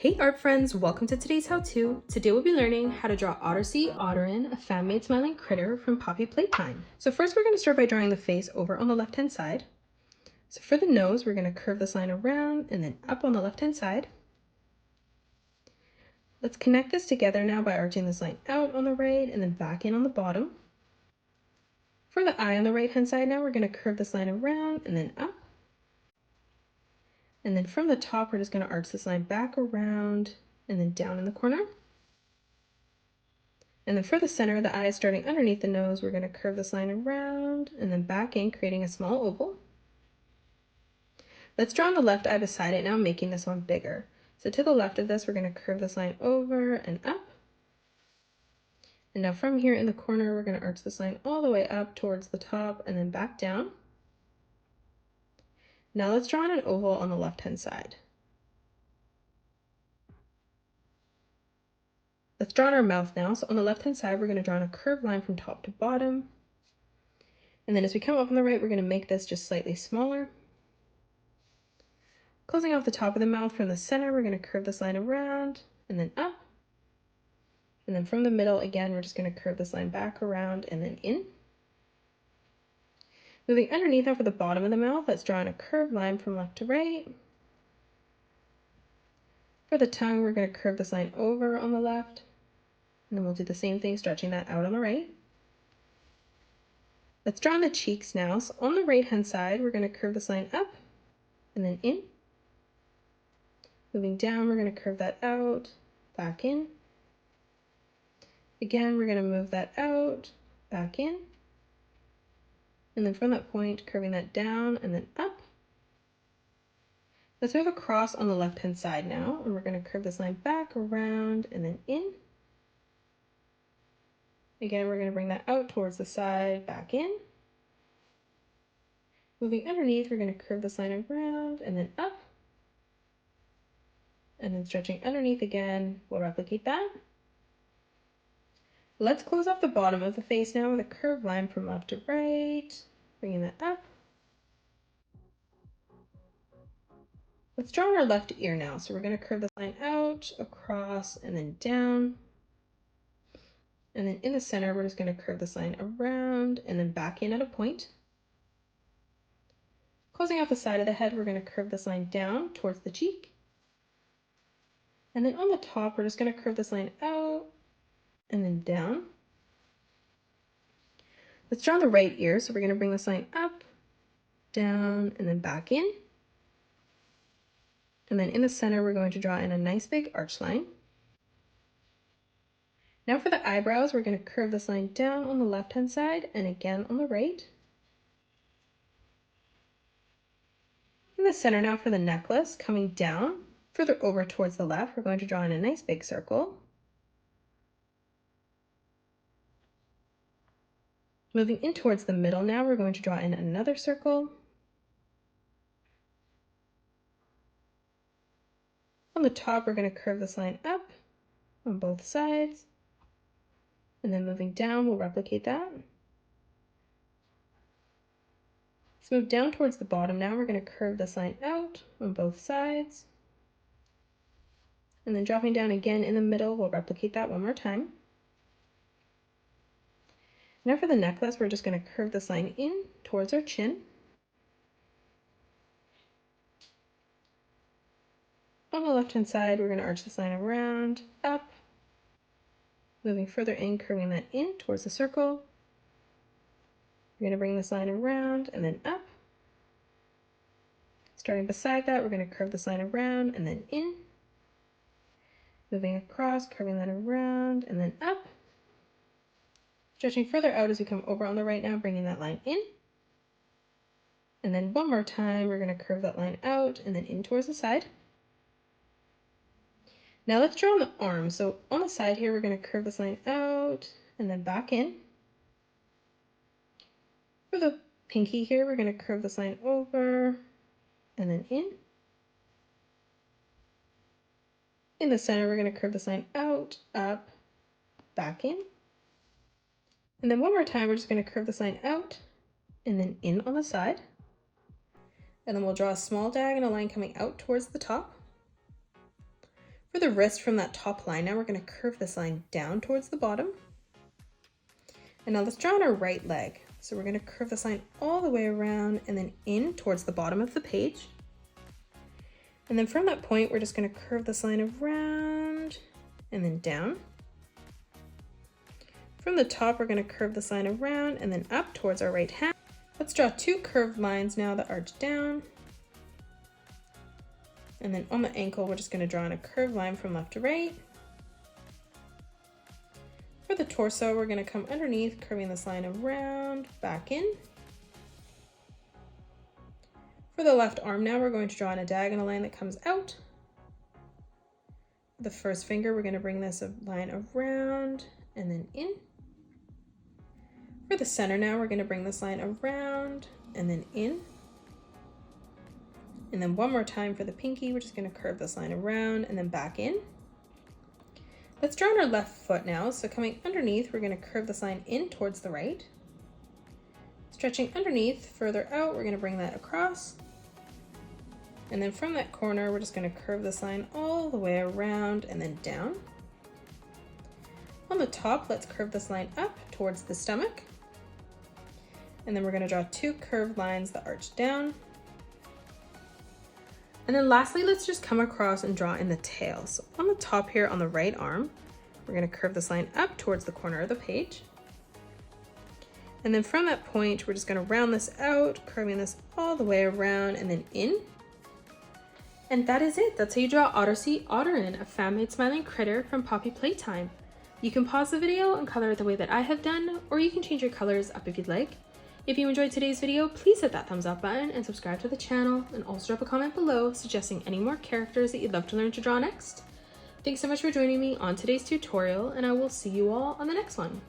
Hey art friends, welcome to today's how-to. Today we'll be learning how to draw Ottersea Otterin, a fan-made smiling critter from Poppy Playtime. So first we're going to start by drawing the face over on the left-hand side. So for the nose, we're going to curve this line around and then up on the left-hand side. Let's connect this together now by arching this line out on the right and then back in on the bottom. For the eye on the right-hand side now, we're going to curve this line around and then up. And then from the top, we're just going to arch this line back around and then down in the corner. And then for the center, the eye starting underneath the nose, we're going to curve this line around and then back in, creating a small oval. Let's draw on the left eye beside it now, making this one bigger. So to the left of this, we're going to curve this line over and up. And now from here in the corner, we're going to arch this line all the way up towards the top and then back down. Now let's draw on an oval on the left-hand side. Let's draw on our mouth now. So on the left-hand side, we're going to draw on a curved line from top to bottom. And then as we come up on the right, we're going to make this just slightly smaller. Closing off the top of the mouth from the center, we're going to curve this line around and then up. And then from the middle, again, we're just going to curve this line back around and then in. Moving underneath over the bottom of the mouth, let's draw on a curved line from left to right. For the tongue, we're going to curve this line over on the left. And then we'll do the same thing, stretching that out on the right. Let's draw on the cheeks now. So on the right-hand side, we're going to curve this line up and then in. Moving down, we're going to curve that out, back in. Again, we're going to move that out, back in. And then from that point, curving that down and then up. Let's move across on the left-hand side now, and we're going to curve this line back around and then in. Again, we're going to bring that out towards the side, back in. Moving underneath, we're going to curve this line around and then up. And then stretching underneath again, we'll replicate that. Let's close off the bottom of the face now with a curved line from left to right, bringing that up. Let's draw on our left ear now. So we're going to curve this line out, across, and then down. And then in the center, we're just going to curve this line around and then back in at a point. Closing off the side of the head, we're going to curve this line down towards the cheek. And then on the top, we're just going to curve this line out and then down. Let's draw the right ear. So we're going to bring this line up, down, and then back in. And then in the center, we're going to draw in a nice big arch line. Now for the eyebrows, we're going to curve this line down on the left-hand side and again on the right. In the center now for the necklace, coming down, further over towards the left, we're going to draw in a nice big circle. Moving in towards the middle now, we're going to draw in another circle. On the top, we're going to curve this line up on both sides. And then moving down, we'll replicate that. Let's move down towards the bottom now. We're going to curve this line out on both sides. And then dropping down again in the middle, we'll replicate that one more time. Now for the necklace, we're just going to curve this line in towards our chin. On the left-hand side, we're going to arch this line around, up, moving further in, curving that in towards the circle. We're going to bring this line around and then up. Starting beside that, we're going to curve this line around and then in. Moving across, curving that around and then up. Stretching further out as we come over on the right now, bringing that line in. And then one more time, we're going to curve that line out and then in towards the side. Now let's draw on the arm. So on the side here, we're going to curve this line out and then back in. For the pinky here, we're going to curve this line over and then in. In the center, we're going to curve this line out, up, back in. And then one more time, we're just going to curve this line out and then in on the side. And then we'll draw a small diagonal line coming out towards the top. For the wrist from that top line now, we're going to curve this line down towards the bottom. And now let's draw on our right leg. So we're going to curve this line all the way around and then in towards the bottom of the page. And then from that point, we're just going to curve this line around and then down. From the top, we're going to curve this line around and then up towards our right hand. Let's draw two curved lines now that arch down. And then on the ankle, we're just going to draw in a curved line from left to right. For the torso, we're going to come underneath, curving this line around, back in. For the left arm now, we're going to draw in a diagonal line that comes out. For the first finger, we're going to bring this line around and then in. For the center now, we're going to bring this line around and then in. And then one more time for the pinky, we're just going to curve this line around and then back in. Let's draw on our left foot now. So coming underneath, we're going to curve this line in towards the right. Stretching underneath, further out, we're going to bring that across. And then from that corner, we're just going to curve this line all the way around and then down. On the top, let's curve this line up towards the stomach. And then we're going to draw two curved lines that arch down. And then lastly, let's just come across and draw in the tail. So on the top here on the right arm, we're going to curve this line up towards the corner of the page. And then from that point, we're just going to round this out, curving this all the way around and then in. And that is it. That's how you draw Ottersea Otterin, a fan-made smiling critter from Poppy Playtime. You can pause the video and color it the way that I have done, or you can change your colors up if you'd like. If you enjoyed today's video, please hit that thumbs up button and subscribe to the channel, and also drop a comment below suggesting any more characters that you'd love to learn to draw next. Thanks so much for joining me on today's tutorial, and I will see you all on the next one.